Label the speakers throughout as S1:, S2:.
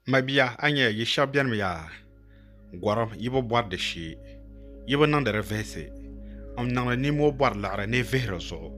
S1: Mabia anya yi shabian mi ya gwaram yibo bwar de shi yibo nang de revese nang ni mo bwar la ne vehro so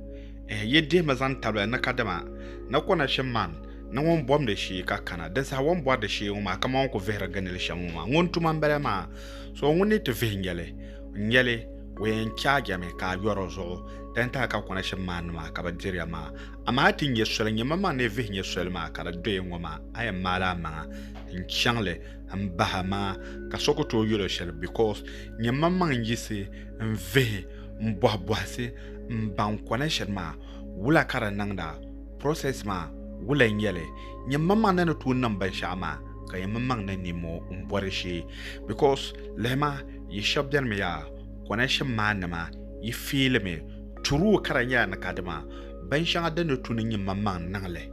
S1: ye de mazan tabla na kadama na kona shimman na won bom de shi ka kana da sa won bwar de shi ma kama ko vehra ganel shamu ma ngon tuma mbere ma so ngoni te vehngele nyele wen kya me ka yoro so tenta ka kona shimman ma ka badirya ma ama tin ye sole nyama ma ne vehnye sole ma ka do ngoma ay mala ma nchangle mbahama ka sokoto yolo shel because nyama ma ngisi mve mbwabwase mban connection ma wula kara nangda process ma wula nyele nyama ma na to namba shama ka nyama ma na nimo mbwarishi because lema yi shabdan me ya connection ma na ma yi feel me turu kara nya na kadama ban shanga da to nyama ma nangle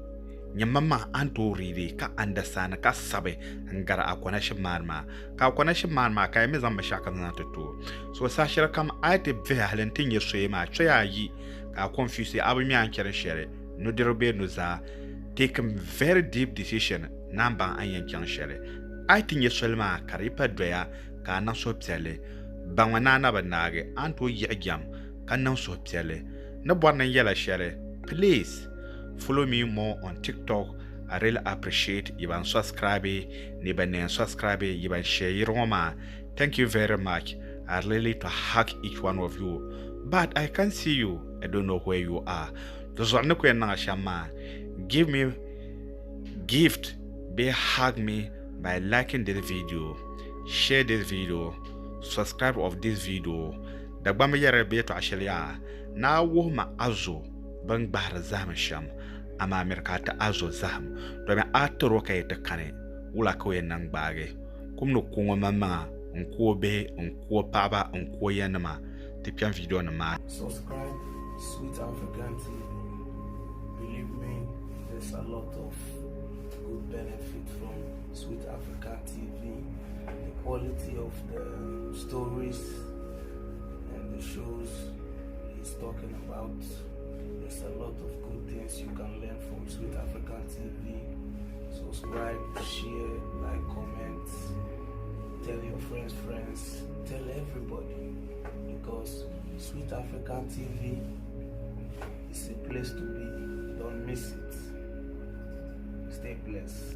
S1: nyamama anto riri ka andasana ka sabe ngara akwana shimarma ka akwana shimarma ka yemi zamba shaka na tutu so sa shira kam ate ve halentin yeso ma choya yi ka confuse abumi ankere shere no derobe no za take a very deep decision namba anyen kyan shere ate yeso ma karipa doya ka na so pele bangwana na banage anto yi agyam ka na so pele na bwana yela shere please follow me more on TikTok. I really appreciate you and subscribe, you subscribe, you share Roma. Thank you very much. I really to hug each one of you. But I can't see you. I don't know where you are. Those one no shama. Give me gift. Be hug me by liking this video, share this video, subscribe of this video. Dagbanli yare be to ashelia. Na wo ma azo bang bahar zamasham. Ama Amerika ta azo zam do me atoro kay te kane wula ko yen nang baage kum no ko mama nko be nko paba nko yenma te pian video na ma
S2: subscribe Sweet African TV. Believe me, there's a lot of good benefit from Sweet African TV. The quality of the stories and the shows he's talking about, there's a lot of good things you can learn from Sweet African TV. Subscribe, share, like, comment, tell your friends, tell everybody, because Sweet African TV is a place to be. Don't miss it. Stay blessed.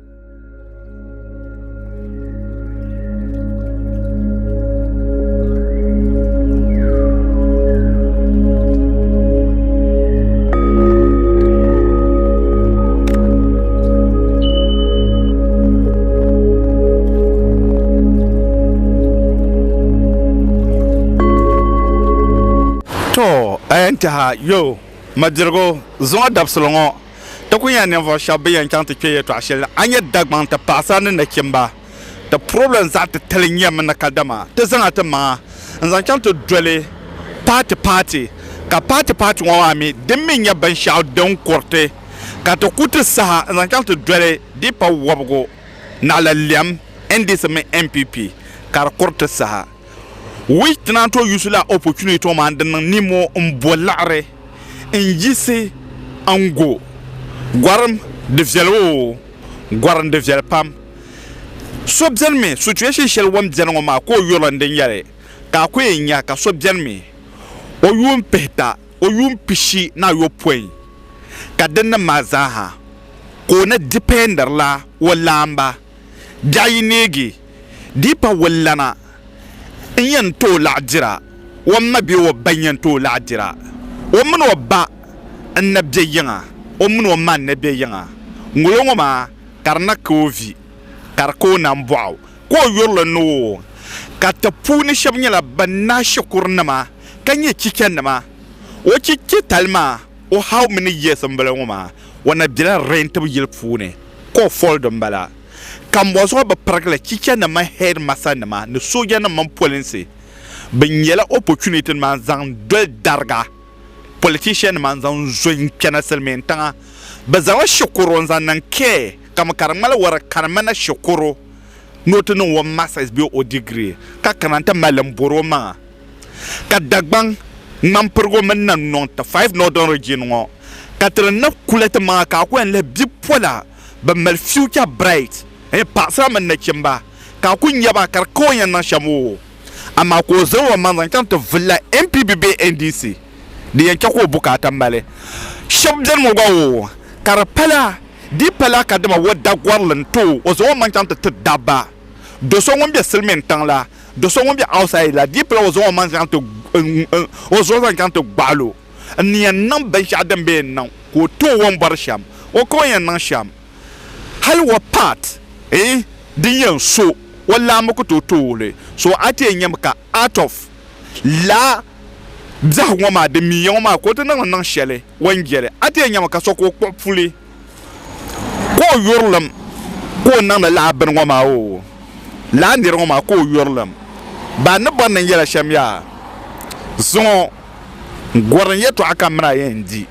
S1: Enta yo madirgo zonga dabsolongo to kunya ne vo shabe yan chante kye to ashel anya dagban ta pasa ne na kimba the problem that the telling yam na kadama te zanga te ma nzan chante dwele party ka party wa mi de minya ban shaw don korte ka to kutu sa nzan chante dwele dipa wabgo na la liam ndis me MPP kar korte sa we tanato usula opportunity to man den nimo mbolare njisi ango gwaram de vielo gwaram de viel pam sobjen me situation shel wam jengo ma ko yolo nden yare ka ko enya ka sobjen me o yum peta o yum pishi na yo point ka den mazaha ko na depender la walamba jayinegi dipa wallana yen to la'jira wamma bi wo banyan to la'jira wamma no ba annabje yanga wamma no man nabe yanga ngolongo ma karna kovi karko nambwaw ko yorlo no katapuni shabnyala banna shukurna ma kanye chiken ma o chikki talma o how many years mbala ma wana bila rent bu yelfune ko foldom bala kambozo ba prakla chicha na ma head masana ma no soja na man police benyela opportunity man zan dol darga politician man zan zoin kana selmenta bazawa shukuru zan nan ke kam karmala wara karmana shukuru noto no wa masters bi o degree ka kananta malam boroma ka dagban nam pergo men nan non ta 5 northern region ka tre na kuleta ma ka ko en le bi pola ba mal future bright
S3: e pasra man na kimba ka kunya ba kar ko yan na shamu amma ko zawa man zan kan to villa MPBB NDC di yan ko bukatan male shabdan mo gawo kar pala di pala ka dama wadda gwarlan to o zo man kan to dabba do so won be silmen tan la do so won be outside la di pala o zo man kan to o zo kan to gbalo ni yan nan ban sha dan be nan ko to won bar sham o ko yan nan sham hal wa part din yan so wala muku to le so ate nyam ka out of la za ngoma de miyon ma ko to nan shele wangere ate nyam ka so ko fuli ko yorlam ko nan la ben ngoma o la ndir ngoma ko yorlam ba ne bon nan yela sham ya zo goran yeto aka mra yendi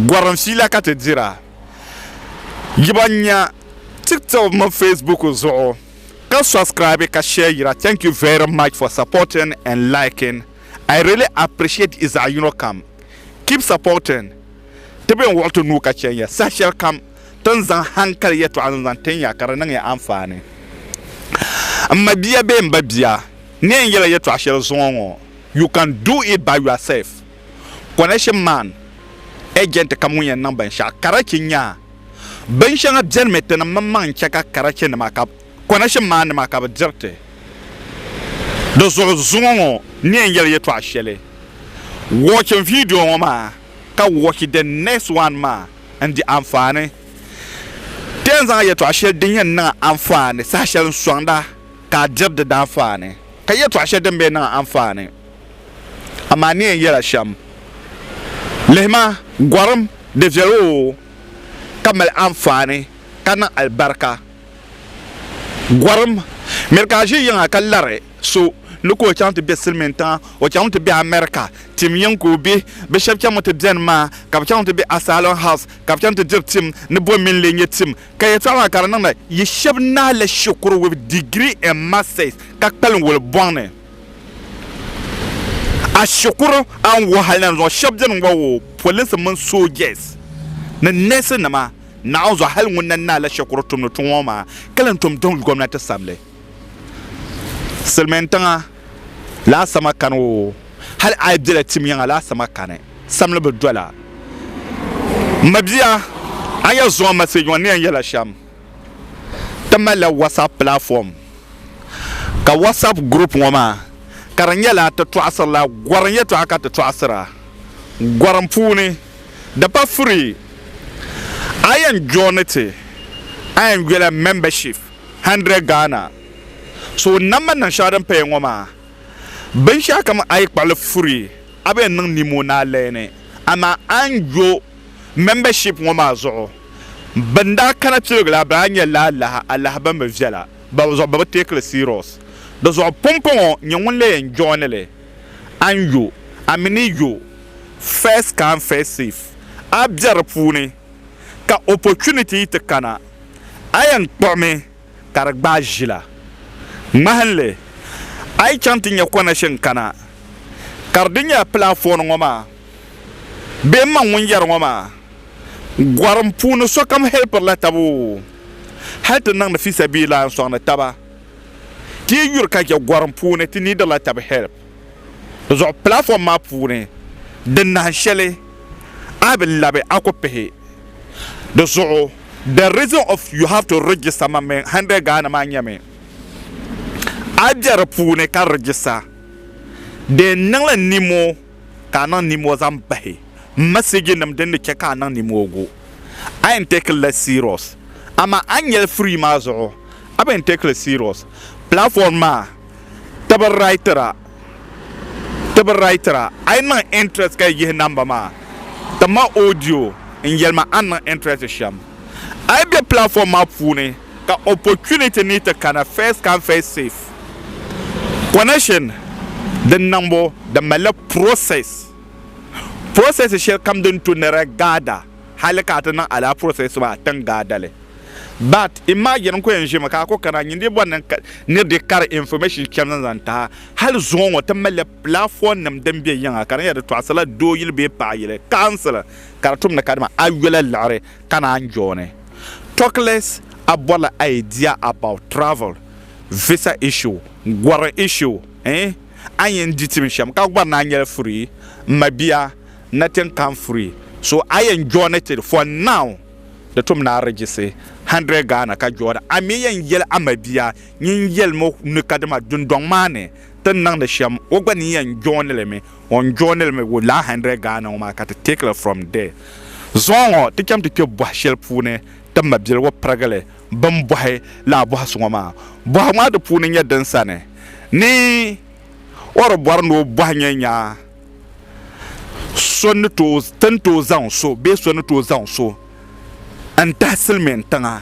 S3: goran fila ka te dira yibanya TikTok my Facebook zo ka subscribe ka share yira. Thank you very much for supporting and liking. I really appreciate is a come keep supporting tebe wato nu ka chenya social cam tanzan hankal yeto anzan tenya karanan ya amfani amma biya be mbabia ne yela yeto ashel zongo you can do it by yourself connection man agent kamunya number sha karakinya ban shanga jan metana mamman chaka karakin na makap connection man na makap dirte do zongo ne yela yeto ashele watching video ma ka watch the next one ma and the amfani tenza yeto ashele din na amfani sa shel swanda ka dirde da amfani ka yeto ashele den be na amfani amma ne yela sham lehma gwaram de velo kamal amfani kana albarka gwaram merkaji yan akallare so luko chante be silmentan o chante be America tim yanko be chef chante Denmark ka chante be Asalon House ka chante dir tim ne bo min lenye tim ka yetwa karana na yi sheb na le shukuru with degree and masters ka tal wol bonne a shukuru an wahalan zo shabjan wawo police man soldiers na nese na ma na zo hal wannan na la shukuru tum tum ma kalan tum don gwamnati samle silmentanga la sama kanu hal aidela tim yanga la sama kane samle be dola mabia aya zo message woni yela sham tamala WhatsApp platform ka WhatsApp group woma karanyela ta twasar la gwaranye to aka ta twasara gwaran puni da pa free ayan jonete ayan gwela membership 100 Ghana so namman nan shadan pay ngoma ban sha kama ay kwal free abe nan nimo na lene ama anjo membership ngoma zo banda kana tsogla branya la Allah ban be vela ba zo ba take serious do zo pompon nyawon le enjoy anjo amini yo first come first safe abjar puni ka opportunity te kana ayan tome karagba jila mahalle ay chanting ya connection kana kardinya platform ngoma be man won yar ngoma gwaram punu so kam helper la tabu hatta nang na fi sabila so na taba ti yur ka ya gwaram punu ti ni da la tab help zo platform ma punu den na shele abil labe akopehe so the reason of you have to register my 100 Ghana manyame ajar pune ka register de nangla nimo kana nimo zambahe message nam den ke kana nimo go I ain't take less serious ama anyel free mazo I ain't take less serious platform ma tabar writera I na interest ka ye number ma tama audio in yelma an interest sham I be platform ma pune ka opportunity ni te kana first come first safe connection the number the mala process shall come down to neragada halaka na ala process ba tangada le but imagine ko enje maka ko kana nyinde bonan ne de car information channel zanta hal zon wata mala platform nam dambe yan kana ya to asala do yil be pa yile cancel karatum na kadma awela lare kana anjone talk less abola idea about travel visa issue gwara issue ayen ditim sham ka gba na anyel free mabia nothing come free so I enjoy it for now the tum na register 100 Ghana ka joda amiyen yel amabia nyin yel mo nukadama dundong mane tan nang de sham ogba ni yen journal me on journal me wo la 100 Ghana o ma ka take it from there zongo tikam de ke bo shel pune tam mabil wo pragale bam bohe la bo hasuma bo ma de pune nya dan sane ni oro borno bo nya son to tanto zan so be son to zan so anta silmen tanga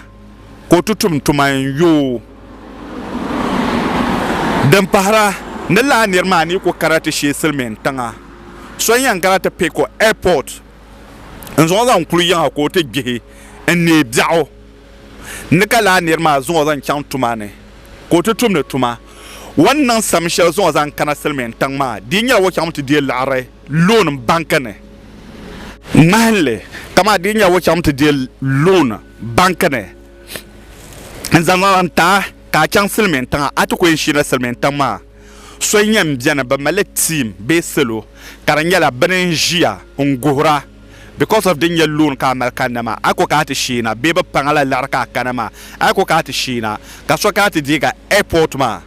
S3: ko tutum tuman yo dan pahara na la nirmani ko karate shi silmen tanga so yan karate pe ko airport nzo zan kuluyan ko te gihe ne biao ne kala nirma zo zan chan tumane ko tutum ne tuma wannan samshel zo zan kana silmen tangma dinya wo cham ti de lare loan bankane mahle kama dinya wo cham ti de loan bankane nzananta ka chan silmen tanga atu ko shi na silmen tangma so nyam biana ba male team be selo karanya la benjia ngora because of the loan ka mal kanama ako ka ti shina beba pangala larka kanama ako ka ti shina ka so ka ti diga airport ma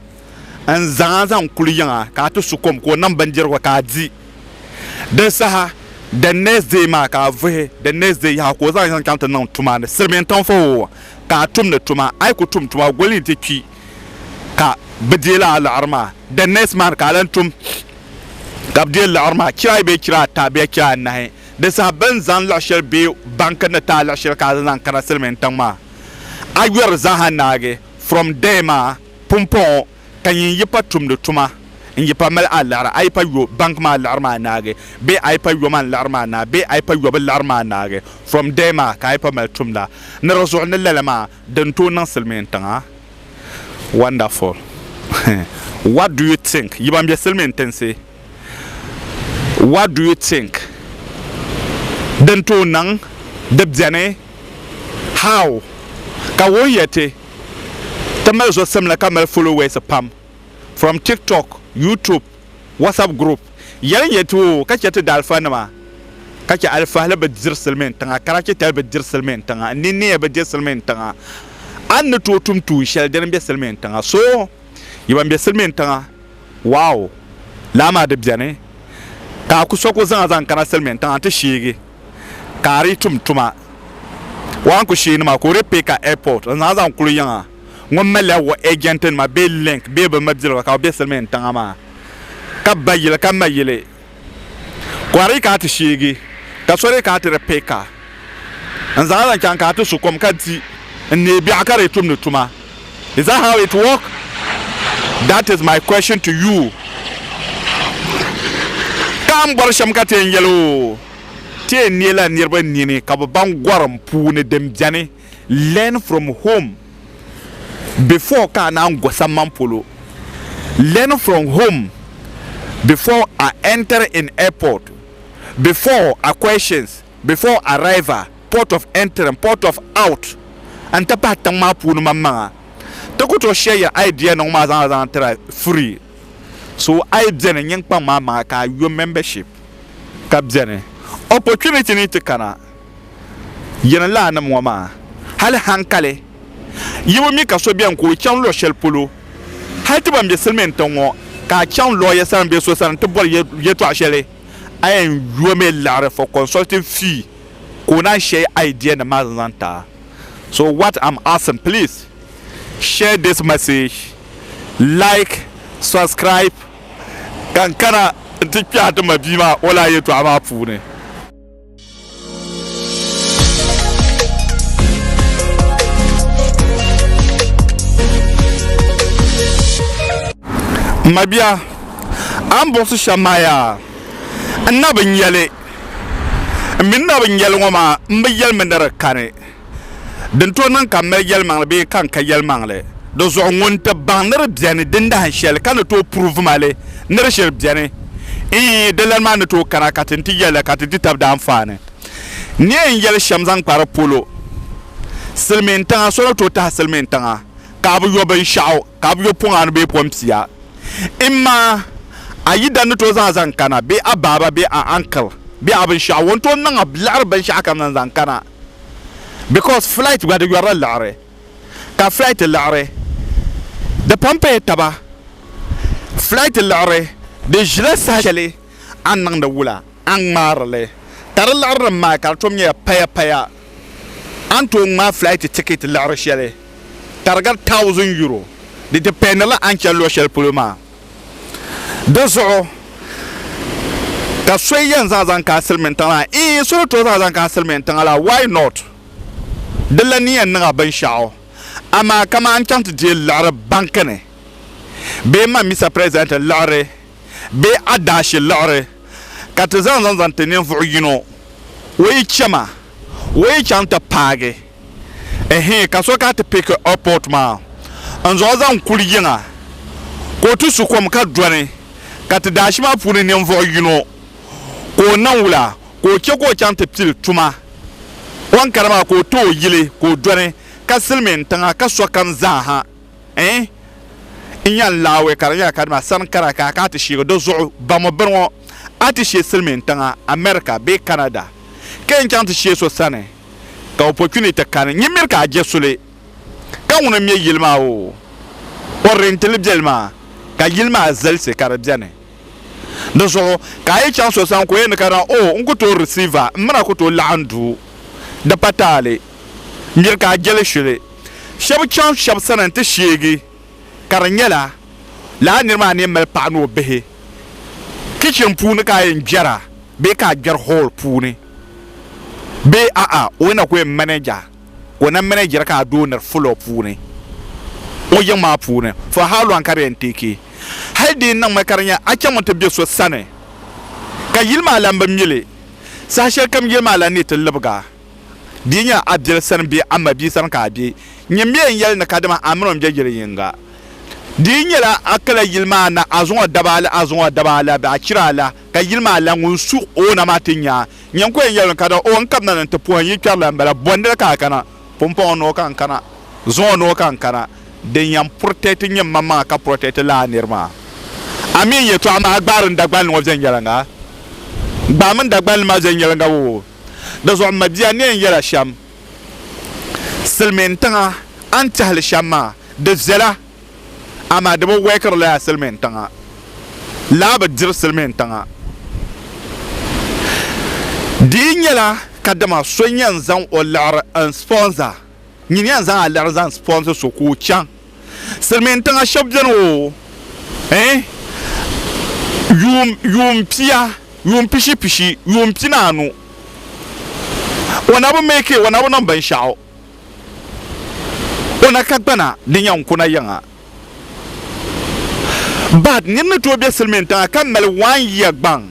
S3: an zan kuliyan ka to sukom ko nan banjir ko ka di dan saha the next day ma ka ve the next day ya ko zan kan nan tuma ne sermen ton fo ka tum ne tuma ai ko tum tuma goli te ki ka bedela al arma the next man ka lan tum ka bedela arma kirai be kira ta be kira nai da saban zan la shel be banka na ta la shel ka zan kana sermen ton ma ayur zahan nage from dema pumpon kan yi patum de tuma in yi pamal alara ai pa yo bank ma alarma nage be ai pa yo man alarma na be ai pa yo bel alarma nage from dema ka ai pa mal tumla na rasul na lalama dan to nan silmen tanga wonderful what do you think yibam be silmen tense what do you think dan to nan debjane how ka woyete tamal zo semla kamal followers pam from TikTok, YouTube, WhatsApp group. Yan yetu kacha te dalfa nama. Kacha alfa la bedir selmen tanga karacha tel bedir selmen tanga nini bedir selmen tanga. An to tum tu shel den be selmen tanga. So yiban be selmen tanga. Wow. Lama de biane. Ka ku soko zan kana selmen tanga te shige. Kari tum tuma. Wan ku shi ma ko repeka airport. Zan kuluyan ngomela wo agent ma be link be ba mabdil ka be selmen tangama ka bayile ka mayile kwari ka ti shigi ka sore ka ti repeka nzala kan ka ti sukom ka ti ne bi akare tum ne tuma. Is that how it work? That is my question to you. Kam bar sham ka te yelo te niela nirba nini ka ba ngwaram pu ne dem jani learn from home. Before can go some polo, learn from home before I enter in airport, before a questions, before arrival, port of entry and port of out, and tapata mapu mama. To go share your idea no matter free. So I then young mama ka your membership. Kabjane opportunity ni kana yenala na mwama hal hankale yiwo mi ka so bian ko chan lo shel polo halti bam be selmen tongo ka chan lo ya san be so san to bol ye to ashele ayen yuo me lare for consulting fee ko na share idea na mazanta. So what I'm asking, please share this message, like, subscribe, kankana tipia to mabima wala ye to amapu ne. Mabia ambosu shamaya annabin yale minna bin yale ngoma mbayal mandara kane den to nan kam yal mangle be kan ka yal mangle do zo ngonta banner biane den da shel kan to prove male ner shel biane de lan man to kana katinti yale katinti tab da amfane ni en yale shamzan para polo silmintanga solo to ta silmintanga ka bu yo ben shao ka bu yo punga be pompia imma ayida no to zan kana be ababa be a uncle be abin shao won to nan ablar ben sha kan zan kana because flight where you are lare ka flight lare de pompe taba flight lare de jle sachele an nan de wula an marle tar lare ma ka to me paya anto ma flight ticket lare shele targar €1,000 de dependela an chelo shel puluma dozo ka soyen zan ka silmentala so to zan ka silmentala why not de la niyan nga ban shao ama kama an chant de lare bankane be ma misa president lare be adashi lare ka te zan tenen fu yino we chama we chanta page ka so ka te pick airport ma anzo zan kuri yinga ko tu su kom ka dwane ka te dashi ma fu ne fu yino ko nan wula ko ke ko chanta pil tuma wan karama ko to yile ko dwane ka silmen tanga ka so kan zaha inyan lawe karanya kadma san karaka ka ta shiga do zo ba mo berwo ati she silmen tanga America be Canada ken kan ta she so sane ka opportunity kan nyimir ka je sule ka wona me yilma o rentel jelma ka yilma zalse karabjane do zo ka yi chance so san ko yen kana nko to receiver mra ko to landu da patale mir ka jele shule shab chance shab sanan ta shege karanyela la nirma ne mel pano behe kitchen puni ka yin jara be ka jar hall puni be wena ko manager wona manager ka donor full of puni o yama puni for how long kare nteke halde nan makaranya ake mun tabbe so sane ka yilma lamba mile sa shar kam yilma la ne talabga dinya abdel san bi amma bi san ka bi nyembe yel na kadama amron jajire yinga dinyela akala yilma na azon dabala ba kirala ka yilma la ngunsu o na matinya nyanko yel kada o nkam na nte po yi kyala mbala bonde ka kana pompon no kan kana zon no kan kana de nyam protect nyam mama ka protect la nirma ami yeto ama agbarin Dagbanli wo zengelanga ba man Dagbanli ma zengelanga wo da zo ma dia ne yela sham silmentanga antahal shamma de zela ama de bo weker la silmentanga la ba dir silmentanga dinyela kadama sonyan zan o lar an sponsor nyen zan a lar zan sponsor so ko chan silmentanga shabjan o yum pishi yum pinanu wana bo meke wana bo nan ban shao ona kagbana dinyan kuna yanga bad nyen to be silmenta kan mel 1 year bang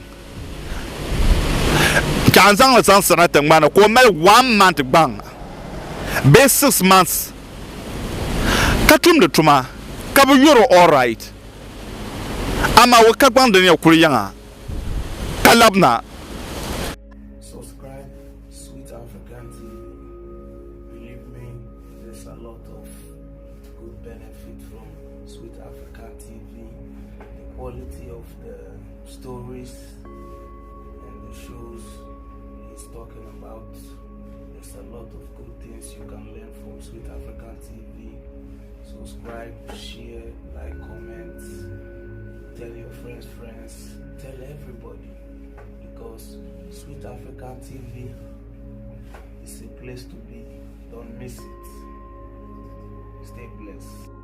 S3: kanzang la san sanata ngana ko mel 1 month bang be 6 months katum de tuma kabu yoro all right ama wo kagbang de ne kuri yanga kalabna.
S2: Subscribe Sweet African TV. Believe me, there's a lot of good benefit from Sweet African TV. The quality of the stories and the shows he's talking about. There's a lot of good things you can learn from Sweet African TV. Subscribe, share, like, comment. Tell your friends, tell everybody, because Sweet African TV is a place to be. Don't miss it. Stay blessed.